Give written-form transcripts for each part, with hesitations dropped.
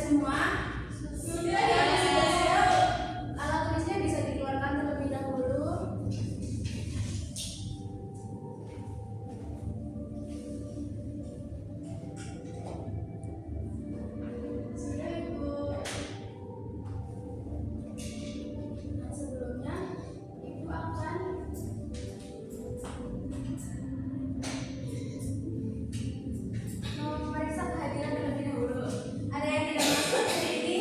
semua? Sudah. Alat tulisnya bisa dikeluarkan terlebih dahulu. Sudah, Ibu. Nah, sebelumnya Ibu akan memeriksa kehadiran terlebih dahulu. Ada yang tidak masuk hari ini?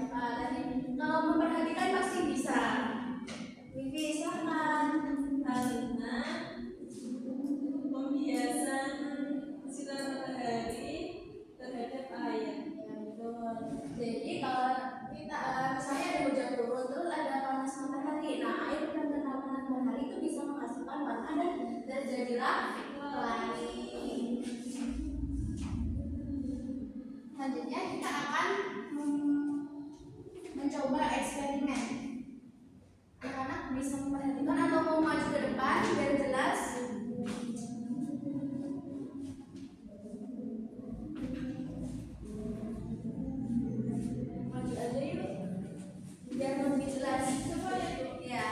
siapa. Tadi kalau memperhatikan pasti bisa. Vivi silakan. Karena pembiasan sinar matahari terhadap air. Ya, betul. Jadi kalau kita misalnya ada hujan turun terus ada panas matahari, nah air yang terkena panas matahari itu bisa menghasilkan warna dan terjadilah pelangi. Selanjutnya kita akan mencoba eksperimen. Anak-anak bisa memperhatikan atau mau maju ke depan biar jelas. Maju aja yuk, biar lebih jelas. Ya.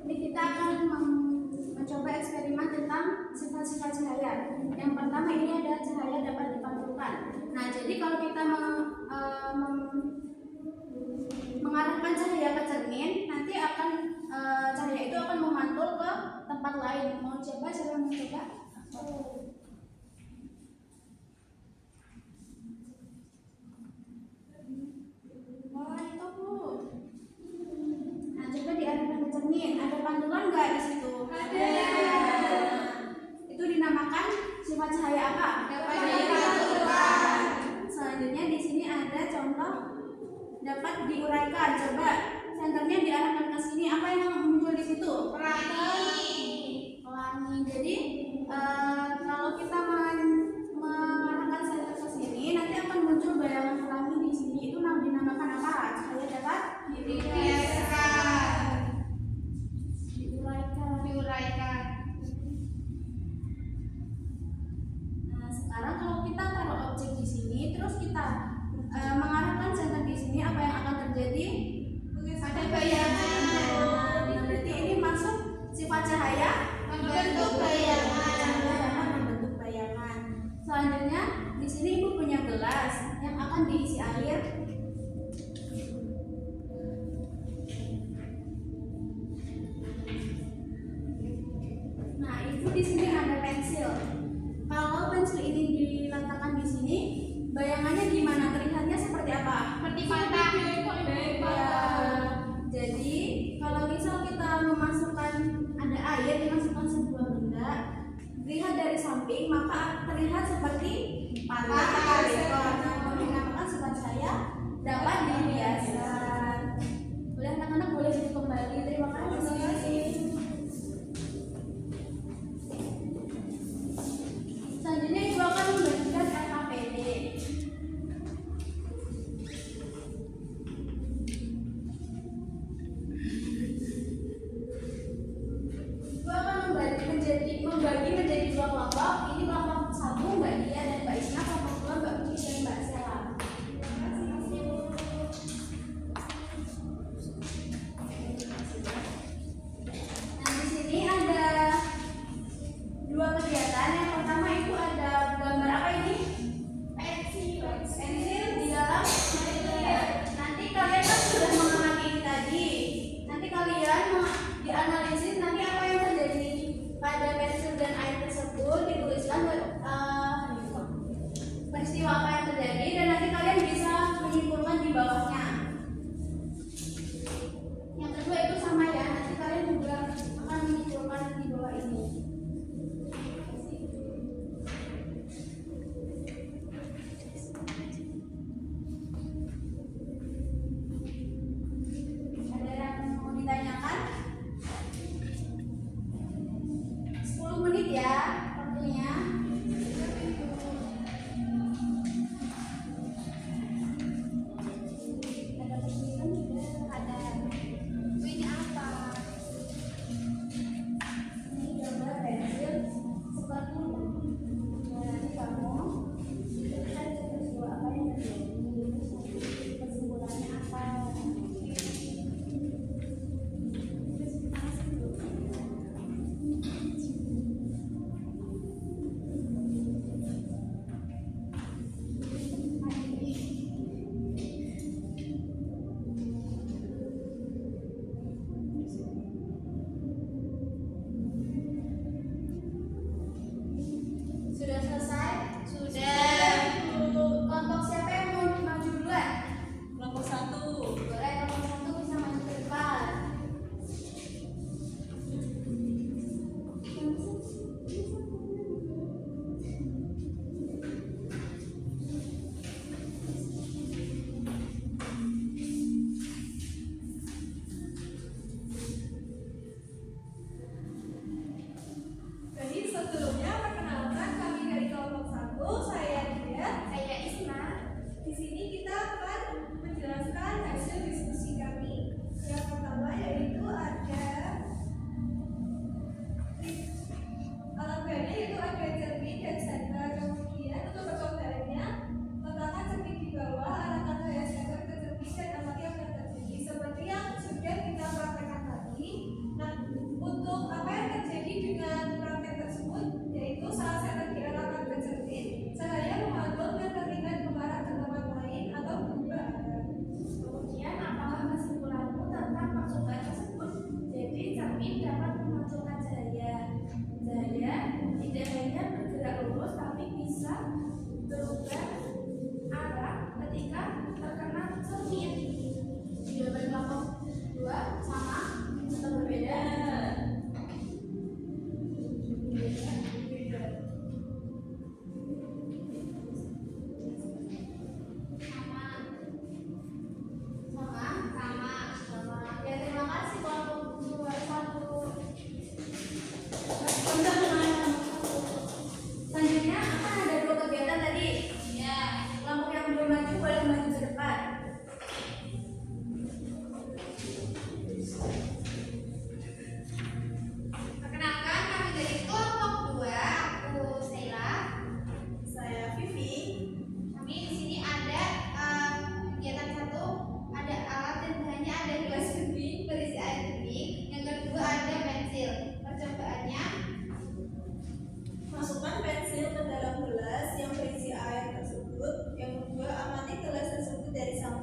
Ini kita akan mencoba eksperimen tentang sifat-sifat cahaya. Yang pertama ini ada cahaya dapat dipantulkan. Nah, jadi kalau kita mengarahkan cahaya ke cermin, nanti akan cahaya itu akan memantul ke tempat lain. Mau coba? Siapa mau coba? Oh, itu Bu. Nah, coba diarahkan ke cermin. Ada pantulan nggak di situ? Ada. Itu dinamakan sifat cahaya apa? Dapat dipantulkan. Selanjutnya di sini ada contoh dapat diuraikan. Coba senternya diarahkan ke sini. Apa yang muncul di situ? Pelangi. Pelangi. Jadi kalau kita mengarahkan senter ke sini, nanti akan muncul bayangan pelangi di sini. Itu dinamakan apa? Cahaya dapat diuraikan. Nah, sekarang kalau kita taruh objek di sini, terus kita mengarahkan senter di sini, apa yang akan terjadi? Ada bayangan. Nah, berarti ini masuk sifat cahaya Membentuk bayangan. Cahaya dapat membentuk bayangan. Selanjutnya di sini Ibu punya gelas yang akan diisi air. Nah, Ibu di sini ada pensil. Kalau pensil ini diletakkan di sini, bayangannya gimana? Terlihatnya seperti apa? Seperti patah. Ya, jadi kalau misal kita memasukkan ada air dimasukkan sebuah benda, lihat dari samping maka terlihat seperti patah. Nah, dinamakan sifat cahaya dapat dibiaskan. Boleh anak-anak boleh duduk kembali. Terima kasih. Selanjutnya Ibu akan membagikan LKPD. Ibu akan membagi menjadi dua kelompok. Ini kelompok 1 Mbak Dia dan Mbak Isna, kelompok 2 Mbak Uci dan Mbak Sela.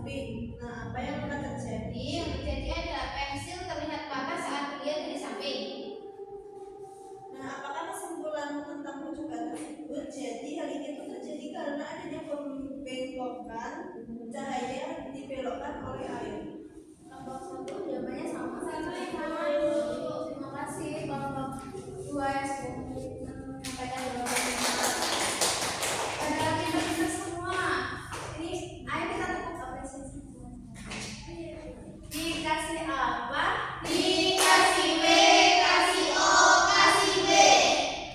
samping. Nah, apa yang akan terjadi? Jadi yang terjadi adalah pensil terlihat patah saat dilihat dari samping. Nah, apakah kesimpulan tentang percobaan tersebut? Jadi hal ini tuh terjadi karena adanya pembengkokan cahaya dibelokkan oleh air. Kelompok satu jawabannya sama. Terima kasih. Kelompok dua menyampaikan jawabannya. Pada pintar-pintar semua. Ini ayo kita tepuk apresiasi. Dikasih apa? Dikasih B, kasih O, kasih B.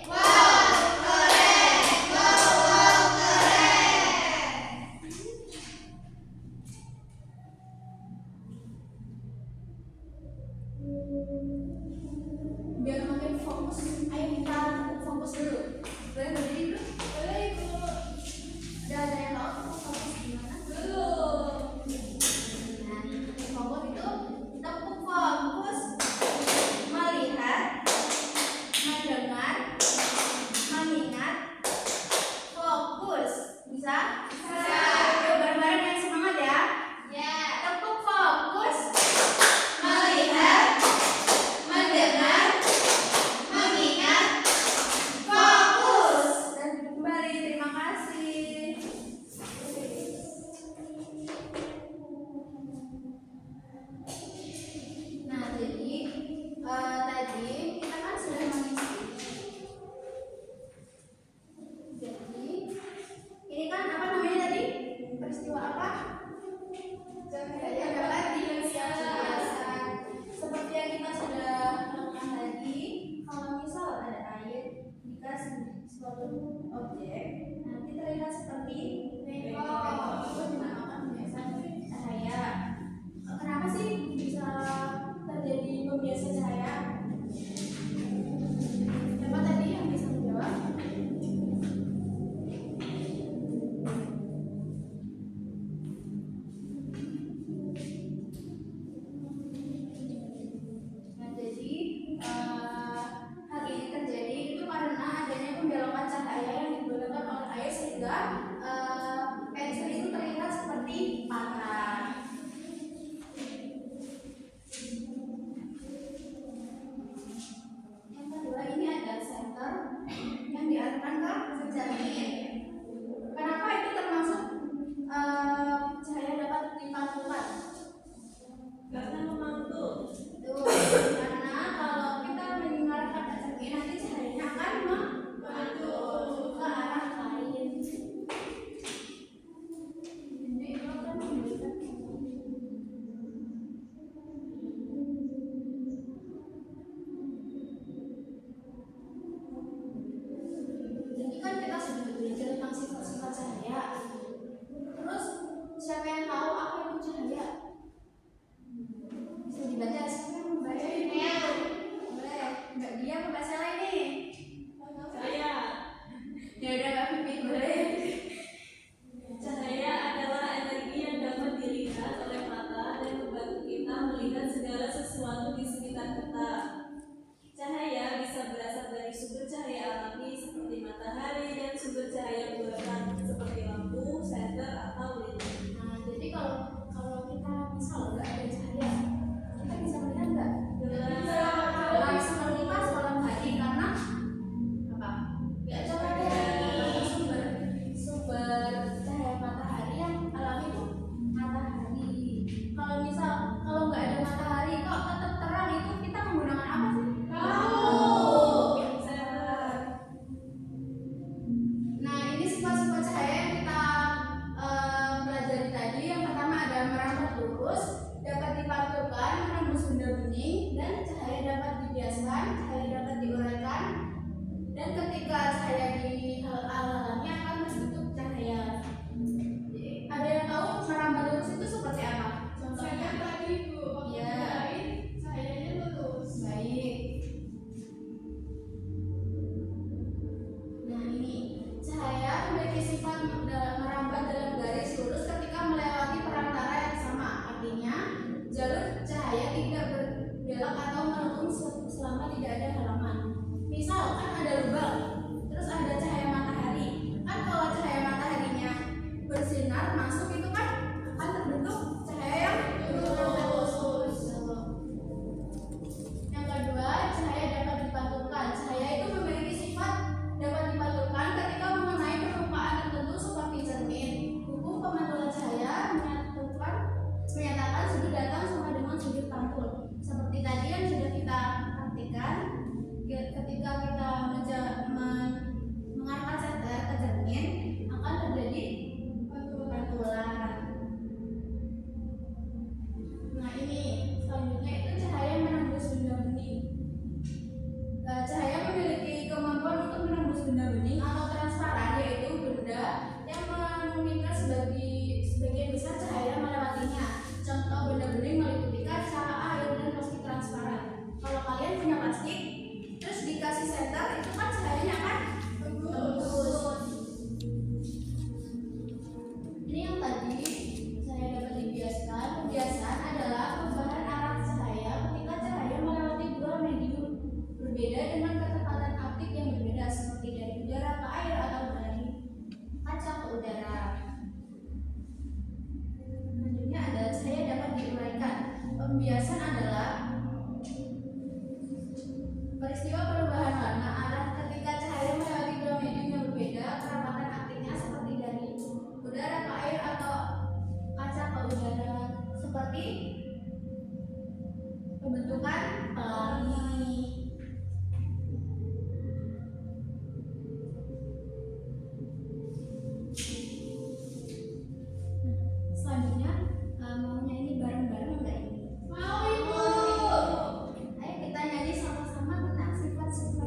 Wow, keren. Wow, keren. Biar makin fokus, ayo kita fokus dulu. Boleh berdiri dulu? Boleh Ibu. Ada yang tahu fokus gimana? Belum. Nah, fokus itu kita fokus melihat, mendengar, mengingat, fokus. Bisa? Bisa. Yuk bareng-bareng yang semangat ya. Ya. Tepuk fokus. Melihat, mendengar, mengingat, fokus. Dan kembali, terima kasih. Nah, jadi tadi kita kan sudah mengisi. Jadi ini kan apa namanya tadi? Peristiwa apa? Cahaya dapat dibiasakan. Seperti yang kita sudah lakukan tadi, kalau misal ada air dikasih suatu objek, nanti terlihat seperti bengkok. Itu dinamakan pembiasaan cahaya. Kenapa sih bisa terjadi pembiasa cahaya? Siapa tadi yang bisa menjawab? Nah, jadi hal ini terjadi itu karena adanya pembelokan cahaya yang digunakan oleh air sehingga pensil itu terlihat seperti patah. Yang kedua ini ada senter yang diarahkan ke cermin. Kenapa itu termasuk cahaya dapat dipantulkan? Karena memantul. Tuh, karena kalau kita mengarahkan ke cermin nanti cahayanya akan memantul ke arah lain. Jadi itu akan memberikan jadi kan kita sudah belajar tentang sifat-sifat cahaya. Terus siapa yang tahu apa itu cahaya? Bisa dibaca, siapa yang membaca ini? Boleh, Mbak Dia apa Mbak Sela ini? Saya. Ya udah Mbak Pipi, boleh. Cahaya adalah energi yang dapat dilihat oleh mata dan membantu kita melihat segala sesuatu di sekitar kita. Cahaya bisa berasal dari sumber cahaya alami seperti matahari dan sumber cahaya buatan seperti lampu, senter, atau lilin. Nah, jadi kalau kita misal nggak ada cahaya, kita bisa melihat nggak? Langsung terlihat malam hari karena apa? Nggak coba dari sumber cahaya matahari yang alami itu matahari. Kalau misal kalau nggak ada matahari kok tetap terang, itu kita menggunakan apa sih? Nah, ini sifat-sifat cahaya yang kita pelajari tadi. Yang pertama ada merambat lurus, dapat dipantulkan, menembus benda bening, dan cahaya dapat dibiaskan, cahaya dapat diuraikan, dan ketika cahaya dihalangi akan terbentuk cahaya. Jadi, ada yang tahu merambat lurus itu seperti apa? Contohnya tadi Bu, Iya. cahayanya lurus. Baik. Nah, ini cahaya memiliki sifat merambat dalam garis lurus ketika melewati perantara yang sama. Artinya, jalur cahaya tidak berbelok atau melengkung selama tidak ada halangan. Misal kan ada lubang, terus ada cahaya matahari. Kan kalau cahaya mataharinya bersinar masuk itu kan akan terbentuk benda bening atau transparan, yaitu benda yang memungkinkan sebagian besar cahaya melewatinya. Contoh benda bening meliputi kaca, air, dan plastik transparan. Kalau kalian punya plastik, terus dikasih senter, itu kan cahayanya akan tembus. Ini yang tadi saya dapat dibiaskan. Pembiasaan adalah perubahan arah cahaya ketika cahaya melewati dua medium berbeda dengan kecepatan optik yang berbeda, seperti dari udara ke air atau dari kaca ke udara. Selanjutnya ada cahaya dapat diuraikan. Pembiasan adalah peristiwa perubahan warna arah ketika cahaya melewati dua medium yang berbeda, kerapatan optiknya seperti dari udara ke air atau kaca ke udara, seperti pembentukan pelangi. Selanjutnya maunya ini bareng-bareng enggak ini? Mau, Ibu. Ayo kita nyanyi sama-sama tentang sifat-sifat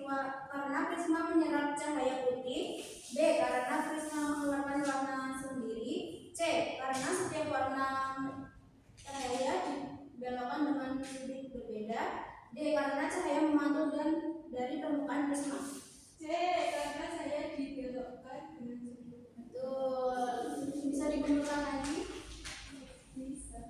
karena prisma menyerap cahaya putih. B. Karena prisma mengeluarkan warna sendiri. C. Karena setiap warna cahaya dibelokkan dengan sudut berbeda. D. Karena cahaya memantul dari permukaan prisma. C. Karena saya dibelokkan dengan sudut. Betul. Bisa dikumpulkan lagi? Bisa.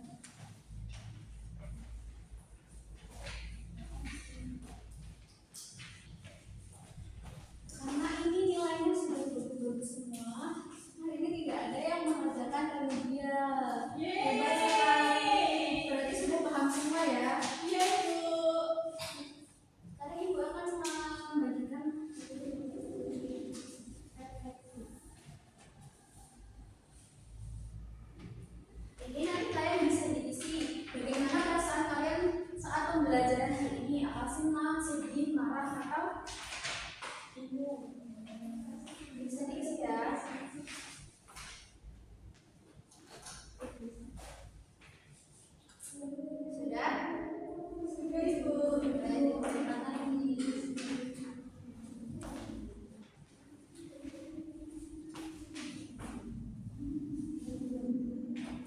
Karena ini nilainya sudah bagus-bagus semua, hari ini tidak ada yang mengerjakan remedial. Hebat sekali. Berarti sudah paham semua ya? Iya, Bu. Tadi Ibu akan membagikan ini, nanti kalian bisa diisi bagaimana perasaan kalian saat pembelajaran hari ini. Apa senang, sedih, marah, atau bingung? Bisa diisi ya. Sudah? Sudah, Ibu. Baik, terima kasih.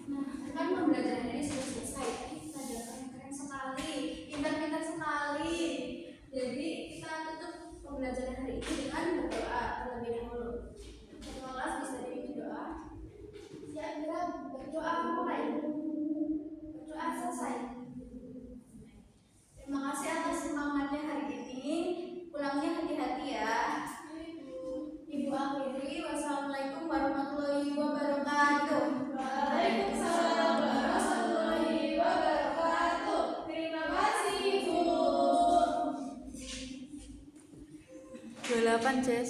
Nah, kan pembelajaran ini sudah selesai. Kita sudah keren sekali, pintar-pintar sekali. Jadi kita tutup pembelajaran hari ini dengan berdoa terlebih dahulu. Semua kelas bisa dipimpin doa. Siap, berdoa mulai. Berdoa selesai. Terima kasih atas semangatnya hari ini. Pulangnya hati-hati ya. Ibu akhiri. Wassalamualaikum warahmatullahi wabarakatuh. Waalaikumsalam warahmatullahi wabarakatuh. Terima kasih, Bu. 28 Jess.